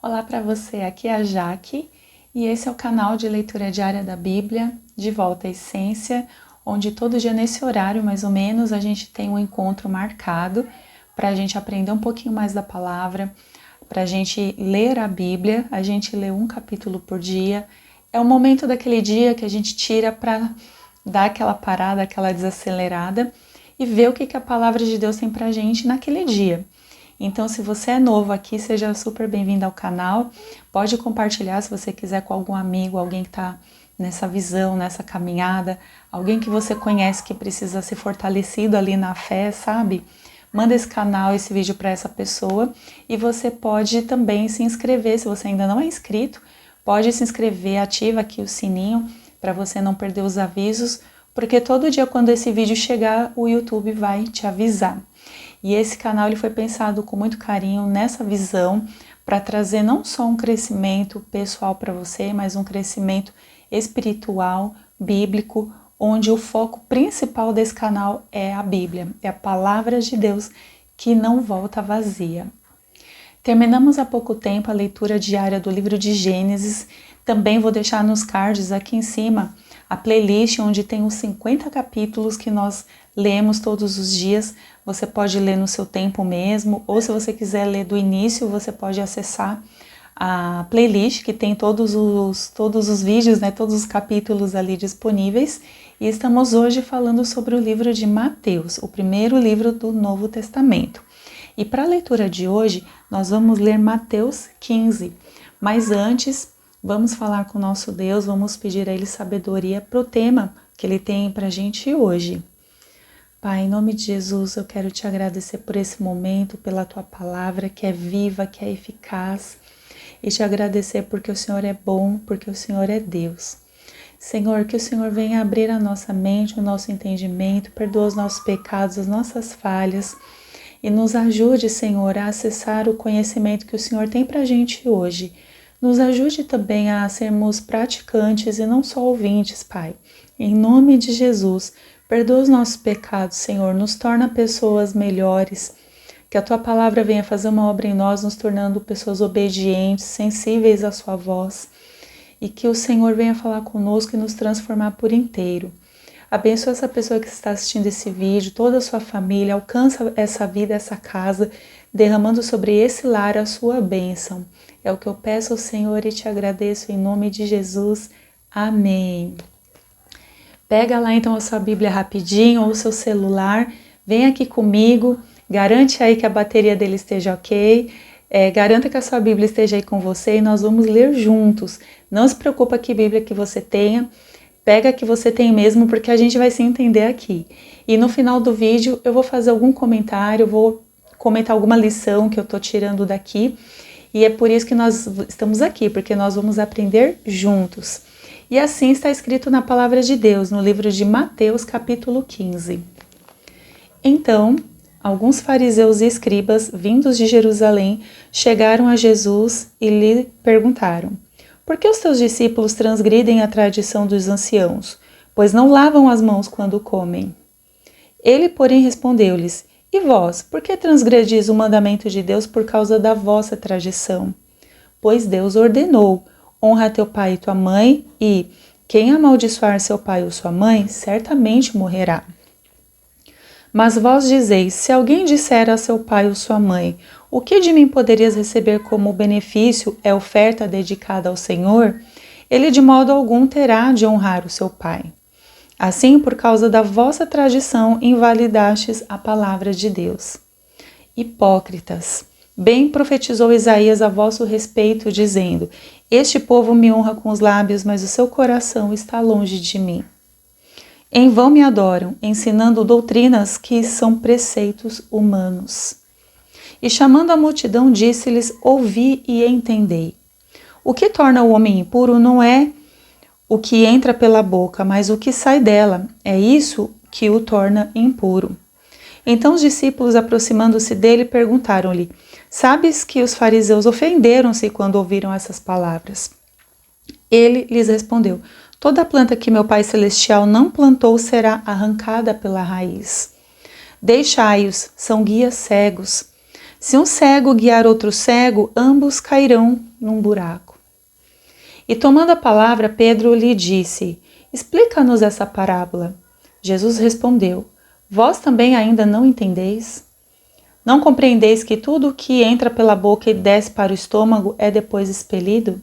Olá para você, aqui é a Jaque e esse é o canal de leitura diária da Bíblia, De Volta à Essência, onde todo dia nesse horário mais ou menos a gente tem um encontro marcado para a gente aprender um pouquinho mais da palavra, para a gente ler a Bíblia, a gente lê um capítulo por dia. É o momento daquele dia que a gente tira para dar aquela parada, aquela desacelerada e ver o que a palavra de Deus tem para a gente naquele dia. Então, se você é novo aqui, seja super bem-vindo ao canal. Pode compartilhar se você quiser com algum amigo, alguém que está nessa visão, nessa caminhada, alguém que você conhece que precisa ser fortalecido ali na fé, sabe? Manda esse canal, esse vídeo para essa pessoa e você pode também se inscrever, se você ainda não é inscrito, pode se inscrever, ativa aqui o sininho para você não perder os avisos, porque todo dia quando esse vídeo chegar, o YouTube vai te avisar. E esse canal ele foi pensado com muito carinho nessa visão para trazer não só um crescimento pessoal para você, mas um crescimento espiritual, bíblico, onde o foco principal desse canal é a Bíblia, é a palavra de Deus que não volta vazia. Terminamos há pouco tempo a leitura diária do livro de Gênesis. Também vou deixar nos cards aqui em cima a playlist onde tem os 50 capítulos que nós lemos todos os dias. Você pode ler no seu tempo mesmo, ou se você quiser ler do início, você pode acessar a playlist que tem todos os vídeos, né, todos os capítulos ali disponíveis. E estamos hoje falando sobre o livro de Mateus, o primeiro livro do Novo Testamento. E para a leitura de hoje, nós vamos ler Mateus 15. Mas antes, vamos falar com o nosso Deus, vamos pedir a Ele sabedoria para o tema que Ele tem para a gente hoje. Pai, em nome de Jesus, eu quero te agradecer por esse momento, pela Tua palavra que é viva, que é eficaz. E te agradecer porque o Senhor é bom, porque o Senhor é Deus. Senhor, que o Senhor venha abrir a nossa mente, o nosso entendimento, perdoa os nossos pecados, as nossas falhas. E nos ajude, Senhor, a acessar o conhecimento que o Senhor tem para a gente hoje. Nos ajude também a sermos praticantes e não só ouvintes, Pai. Em nome de Jesus, perdoa os nossos pecados, Senhor, nos torna pessoas melhores. Que a Tua palavra venha fazer uma obra em nós, nos tornando pessoas obedientes, sensíveis à Sua voz. E que o Senhor venha falar conosco e nos transformar por inteiro. Abençoa essa pessoa que está assistindo esse vídeo, toda a sua família, alcança essa vida, essa casa, derramando sobre esse lar a sua bênção. É o que eu peço ao Senhor e te agradeço em nome de Jesus. Amém. Pega lá então a sua Bíblia rapidinho ou o seu celular, vem aqui comigo, garante aí que a bateria dele esteja ok, garanta que a sua Bíblia esteja aí com você e nós vamos ler juntos. Não se preocupa que Bíblia que você tenha, pega a que você tem mesmo, porque a gente vai se entender aqui. E no final do vídeo eu vou fazer algum comentário, vou comentar alguma lição que eu tô tirando daqui. E é por isso que nós estamos aqui, porque nós vamos aprender juntos. E assim está escrito na palavra de Deus, no livro de Mateus, capítulo 15. Então, alguns fariseus e escribas, vindos de Jerusalém, chegaram a Jesus e lhe perguntaram: por que os teus discípulos transgridem a tradição dos anciãos, pois não lavam as mãos quando comem? Ele, porém, respondeu-lhes: e vós, por que transgredis o mandamento de Deus por causa da vossa tradição? Pois Deus ordenou: honra teu pai e tua mãe, e quem amaldiçoar seu pai ou sua mãe, certamente morrerá. Mas vós dizeis: se alguém disser a seu pai ou sua mãe, o que de mim poderias receber como benefício é oferta dedicada ao Senhor, ele de modo algum terá de honrar o seu pai. Assim, por causa da vossa tradição, invalidastes a palavra de Deus. Hipócritas, bem profetizou Isaías a vosso respeito, dizendo: este povo me honra com os lábios, mas o seu coração está longe de mim. Em vão me adoram, ensinando doutrinas que são preceitos humanos. E chamando a multidão, disse-lhes: ouvi e entendei. O que torna o homem impuro não é o que entra pela boca, mas o que sai dela. É isso que o torna impuro. Então os discípulos, aproximando-se dele, perguntaram-lhe: sabes que os fariseus ofenderam-se quando ouviram essas palavras? Ele lhes respondeu: toda planta que meu Pai Celestial não plantou será arrancada pela raiz. Deixai-os, são guias cegos. Se um cego guiar outro cego, ambos cairão num buraco. E tomando a palavra, Pedro lhe disse: Explica-nos essa parábola. Jesus respondeu: Vós também ainda não entendeis? Não compreendeis que tudo o que entra pela boca e desce para o estômago é depois expelido?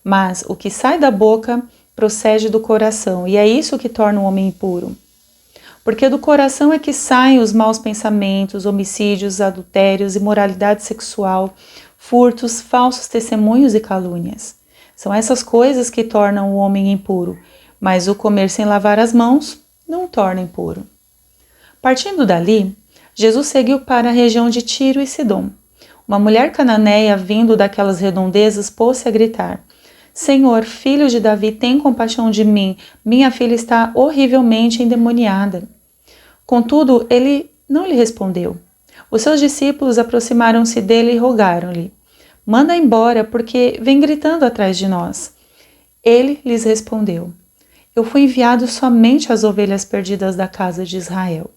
Mas o que sai da boca procede do coração, e é isso que torna o homem impuro. Porque do coração é que saem os maus pensamentos, homicídios, adultérios, imoralidade sexual, furtos, falsos testemunhos e calúnias. São essas coisas que tornam o homem impuro, mas o comer sem lavar as mãos não o torna impuro. Partindo dali, Jesus seguiu para a região de Tiro e Sidom. Uma mulher cananeia, vindo daquelas redondezas, pôs-se a gritar: Senhor, filho de Davi, tem compaixão de mim, minha filha está horrivelmente endemoniada. Contudo, ele não lhe respondeu. Os seus discípulos aproximaram-se dele e rogaram-lhe: Manda embora, porque vem gritando atrás de nós. Ele lhes respondeu: Eu fui enviado somente às ovelhas perdidas da casa de Israel.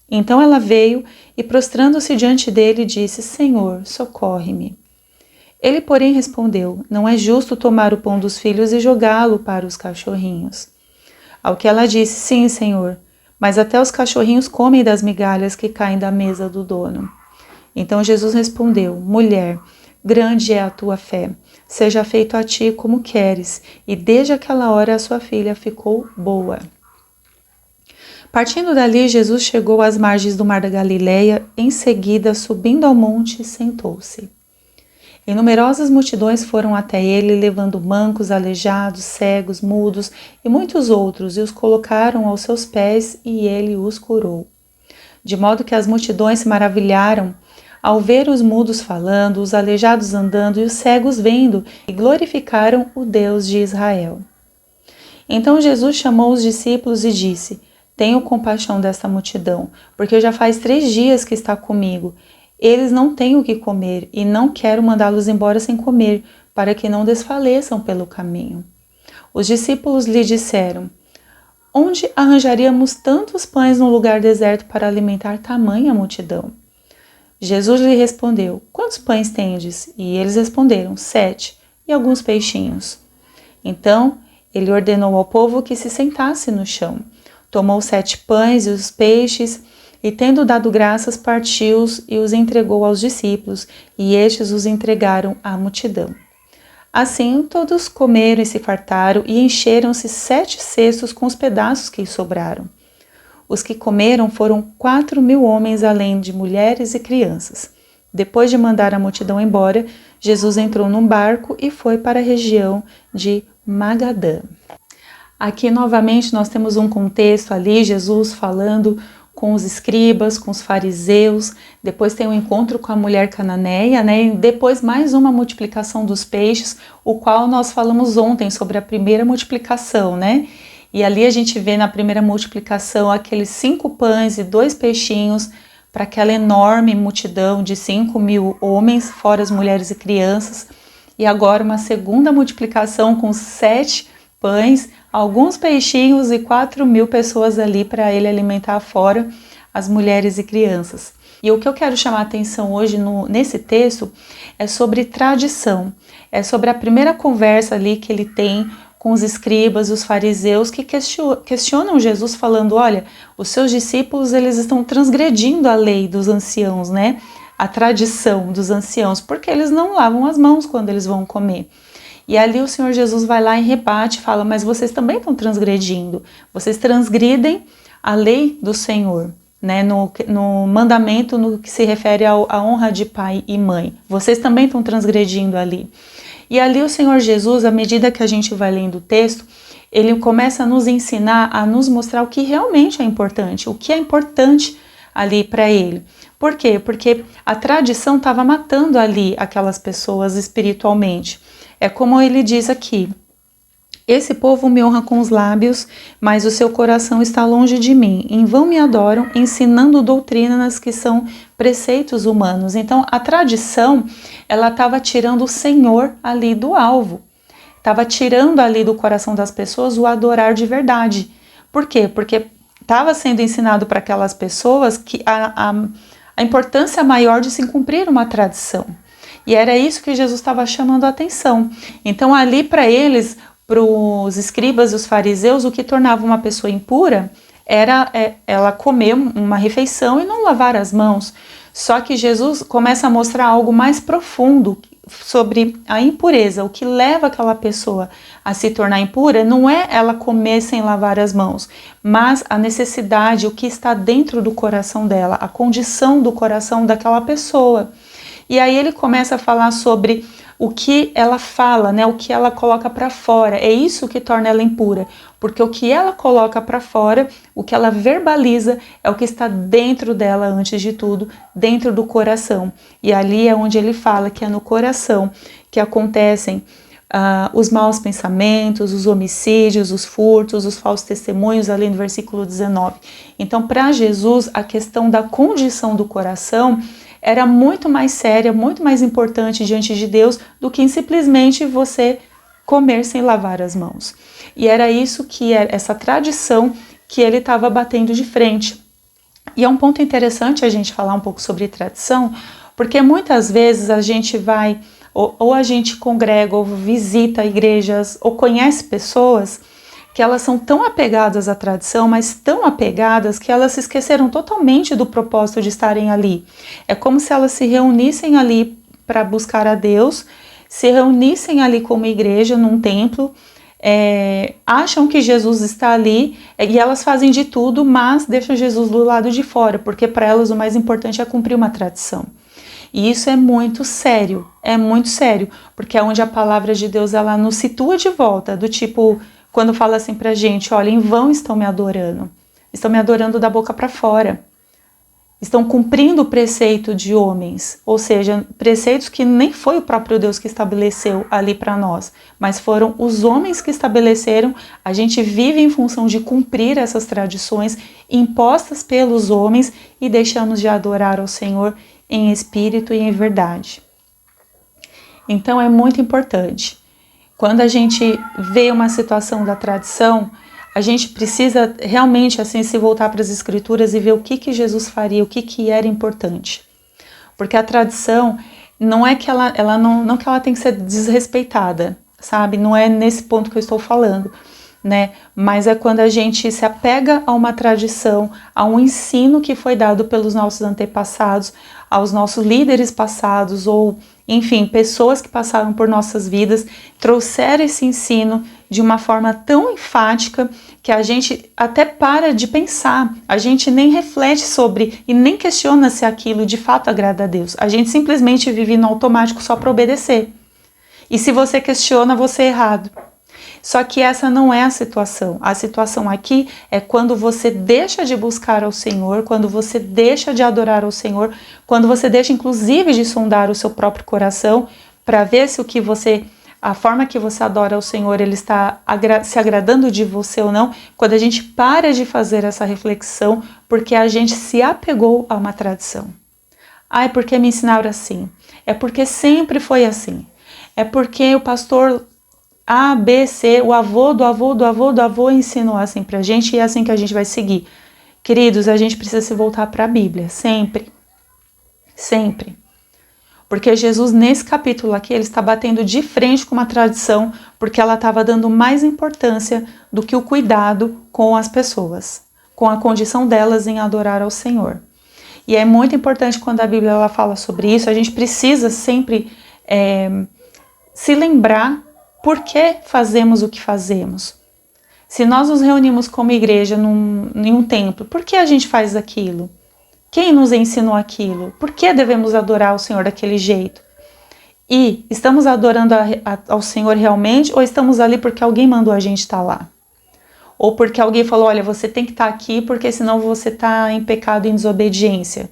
Então ela veio e, prostrando-se diante dele, disse: Senhor, socorre-me. Ele, porém, respondeu: Não é justo tomar o pão dos filhos e jogá-lo para os cachorrinhos. Ao que ela disse: Sim, Senhor, mas até os cachorrinhos comem das migalhas que caem da mesa do dono. Então Jesus respondeu: Mulher, grande é a tua fé, seja feito a ti como queres. E desde aquela hora a sua filha ficou boa. Partindo dali, Jesus chegou às margens do mar da Galileia. Em seguida, subindo ao monte, sentou-se. E numerosas multidões foram até ele, levando mancos, aleijados, cegos, mudos e muitos outros, e os colocaram aos seus pés, e ele os curou. De modo que as multidões se maravilharam ao ver os mudos falando, os aleijados andando e os cegos vendo, e glorificaram o Deus de Israel. Então Jesus chamou os discípulos e disse: Tenho compaixão desta multidão, porque já faz 3 dias que está comigo. Eles não têm o que comer, e não quero mandá-los embora sem comer, para que não desfaleçam pelo caminho. Os discípulos lhe disseram: Onde arranjaríamos tantos pães num lugar deserto para alimentar tamanha multidão? Jesus lhe respondeu: Quantos pães tendes? E eles responderam: 7, e alguns peixinhos. Então ele ordenou ao povo que se sentasse no chão. Tomou 7 pães e os peixes, e tendo dado graças, partiu-os e os entregou aos discípulos, e estes os entregaram à multidão. Assim, todos comeram e se fartaram, e encheram-se 7 cestos com os pedaços que sobraram. Os que comeram foram 4.000 homens, além de mulheres e crianças. Depois de mandar a multidão embora, Jesus entrou num barco e foi para a região de Magadã. Aqui, novamente, nós temos um contexto ali, Jesus falando com os escribas, com os fariseus, depois tem um encontro com a mulher cananeia, né? E depois mais uma multiplicação dos peixes, o qual nós falamos ontem sobre a primeira multiplicação, né? E ali a gente vê na primeira multiplicação aqueles 5 pães e 2 peixinhos para aquela enorme multidão de 5.000 homens, fora as mulheres e crianças. E agora uma segunda multiplicação com 7 pães, alguns peixinhos e 4.000 pessoas ali para ele alimentar fora as mulheres e crianças. E o que eu quero chamar a atenção hoje nesse texto é sobre tradição, é sobre a primeira conversa ali que ele tem com os escribas, os fariseus, que questionam Jesus falando: olha, os seus discípulos eles estão transgredindo a lei dos anciãos, né? A tradição dos anciãos, porque eles não lavam as mãos quando eles vão comer. E ali o Senhor Jesus vai lá e rebate, fala: mas vocês também estão transgredindo, vocês transgridem a lei do Senhor, né? No mandamento no que se refere à honra de pai e mãe, vocês também estão transgredindo ali. E ali o Senhor Jesus, à medida que a gente vai lendo o texto, ele começa a nos ensinar, a nos mostrar o que realmente é importante, o que é importante ali para ele. Por quê? Porque a tradição estava matando ali aquelas pessoas espiritualmente. É como ele diz aqui: esse povo me honra com os lábios, mas o seu coração está longe de mim. Em vão me adoram, ensinando doutrinas que são preceitos humanos. Então, a tradição, ela estava tirando o Senhor ali do alvo. Estava tirando ali do coração das pessoas o adorar de verdade. Por quê? Porque estava sendo ensinado para aquelas pessoas que a importância maior de se cumprir uma tradição. E era isso que Jesus estava chamando a atenção. Então ali para eles, para os escribas e os fariseus, o que tornava uma pessoa impura era ela comer uma refeição e não lavar as mãos. Só que Jesus começa a mostrar algo mais profundo sobre a impureza. O que leva aquela pessoa a se tornar impura não é ela comer sem lavar as mãos, mas a necessidade, o que está dentro do coração dela, a condição do coração daquela pessoa. E aí ele começa a falar sobre o que ela fala, né? O que ela coloca para fora. É isso que torna ela impura, porque o que ela coloca para fora, o que ela verbaliza, é o que está dentro dela antes de tudo, dentro do coração. E ali é onde ele fala que é no coração que acontecem os maus pensamentos, os homicídios, os furtos, os falsos testemunhos, ali no versículo 19. Então, para Jesus, a questão da condição do coração era muito mais séria, muito mais importante diante de Deus do que simplesmente você comer sem lavar as mãos. E era isso que era essa tradição que ele estava batendo de frente. E é um ponto interessante a gente falar um pouco sobre tradição, porque muitas vezes a gente vai, ou a gente congrega, ou visita igrejas, ou conhece pessoas que elas são tão apegadas à tradição, mas tão apegadas que elas se esqueceram totalmente do propósito de estarem ali. É como se elas se reunissem ali para buscar a Deus, se reunissem ali como igreja num templo, acham que Jesus está ali e elas fazem de tudo, mas deixam Jesus do lado de fora, porque para elas o mais importante é cumprir uma tradição. E isso é muito sério, porque é onde a palavra de Deus ela nos situa de volta, do tipo, quando fala assim pra gente, olha, em vão estão me adorando da boca para fora, estão cumprindo o preceito de homens, ou seja, preceitos que nem foi o próprio Deus que estabeleceu ali para nós, mas foram os homens que estabeleceram. A gente vive em função de cumprir essas tradições impostas pelos homens e deixamos de adorar ao Senhor em espírito e em verdade. Então é muito importante. Quando a gente vê uma situação da tradição, a gente precisa realmente assim se voltar para as escrituras e ver o que Jesus faria, o que era importante. Porque a tradição não é que ela não que ela tem que ser desrespeitada, sabe? Não é nesse ponto que eu estou falando, né? Mas é quando a gente se apega a uma tradição, a um ensino que foi dado pelos nossos antepassados, aos nossos líderes passados, ou enfim, pessoas que passaram por nossas vidas, trouxeram esse ensino de uma forma tão enfática que a gente até para de pensar, a gente nem reflete sobre e nem questiona se aquilo de fato agrada a Deus. A gente simplesmente vive no automático só para obedecer. E se você questiona, você é errado. Só que essa não é a situação. A situação aqui é quando você deixa de buscar ao Senhor, quando você deixa de adorar ao Senhor, quando você deixa inclusive de sondar o seu próprio coração para ver se a forma que você adora ao Senhor, ele está se agradando de você ou não. Quando a gente para de fazer essa reflexão, porque a gente se apegou a uma tradição. É porque me ensinaram assim. É porque sempre foi assim. É porque o pastor A, B, C, o avô do avô do avô do avô ensinou assim pra gente e é assim que a gente vai seguir. Queridos, a gente precisa se voltar para a Bíblia, sempre. Sempre. Porque Jesus, nesse capítulo aqui, ele está batendo de frente com uma tradição, porque ela estava dando mais importância do que o cuidado com as pessoas, com a condição delas em adorar ao Senhor. E é muito importante quando a Bíblia ela fala sobre isso, a gente precisa sempre se lembrar por que fazemos o que fazemos. Se nós nos reunimos como igreja em um templo, por que a gente faz aquilo? Quem nos ensinou aquilo? Por que devemos adorar o Senhor daquele jeito? E estamos adorando ao Senhor realmente ou estamos ali porque alguém mandou a gente estar lá? Ou porque alguém falou, olha, você tem que estar aqui porque senão você está em pecado e em desobediência.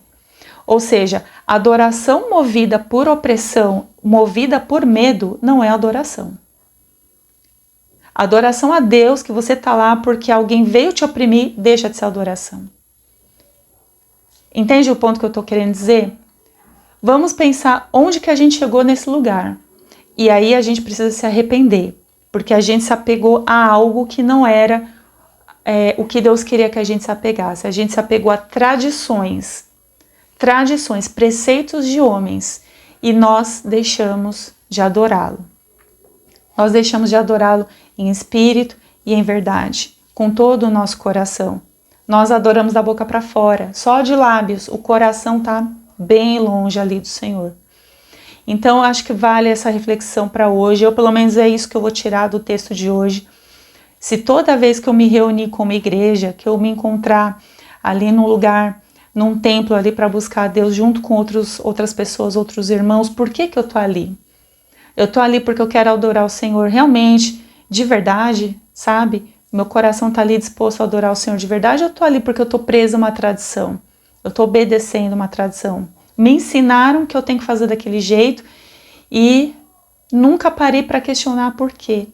Ou seja, adoração movida por opressão, movida por medo, não é adoração. Adoração a Deus, que você está lá porque alguém veio te oprimir, deixa de ser adoração. Entende o ponto que eu estou querendo dizer? Vamos pensar onde que a gente chegou nesse lugar. E aí a gente precisa se arrepender, porque a gente se apegou a algo que não era o que Deus queria que a gente se apegasse. A gente se apegou a tradições. tradições, preceitos de homens, e nós deixamos de adorá-lo. Nós deixamos de adorá-lo em espírito e em verdade, com todo o nosso coração. Nós adoramos da boca para fora, só de lábios, o coração está bem longe ali do Senhor. Então, eu acho que vale essa reflexão para hoje, ou pelo menos é isso que eu vou tirar do texto de hoje. Se toda vez que eu me reunir como igreja, que eu me encontrar ali num lugar, num templo ali para buscar a Deus junto com outras pessoas, outros irmãos, por que eu tô ali? Eu tô ali porque eu quero adorar o Senhor realmente, de verdade, sabe? Meu coração tá ali disposto a adorar o Senhor de verdade, ou eu tô ali porque eu tô presa a uma tradição? Eu tô obedecendo uma tradição. Me ensinaram que eu tenho que fazer daquele jeito e nunca parei para questionar por quê.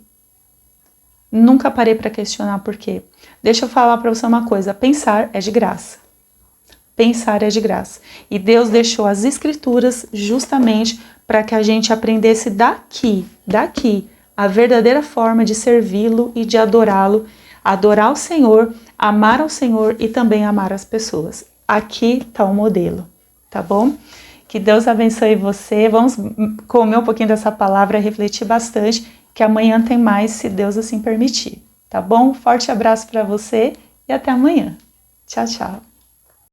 Nunca parei para questionar por quê. Deixa eu falar para você uma coisa, pensar é de graça. Pensar é de graça. E Deus deixou as Escrituras justamente para que a gente aprendesse daqui, a verdadeira forma de servi-lo e de adorá-lo, adorar o Senhor, amar ao Senhor e também amar as pessoas. Aqui está o modelo, tá bom? Que Deus abençoe você. Vamos comer um pouquinho dessa palavra, refletir bastante, que amanhã tem mais, se Deus assim permitir, tá bom? Forte abraço para você e até amanhã. Tchau, tchau.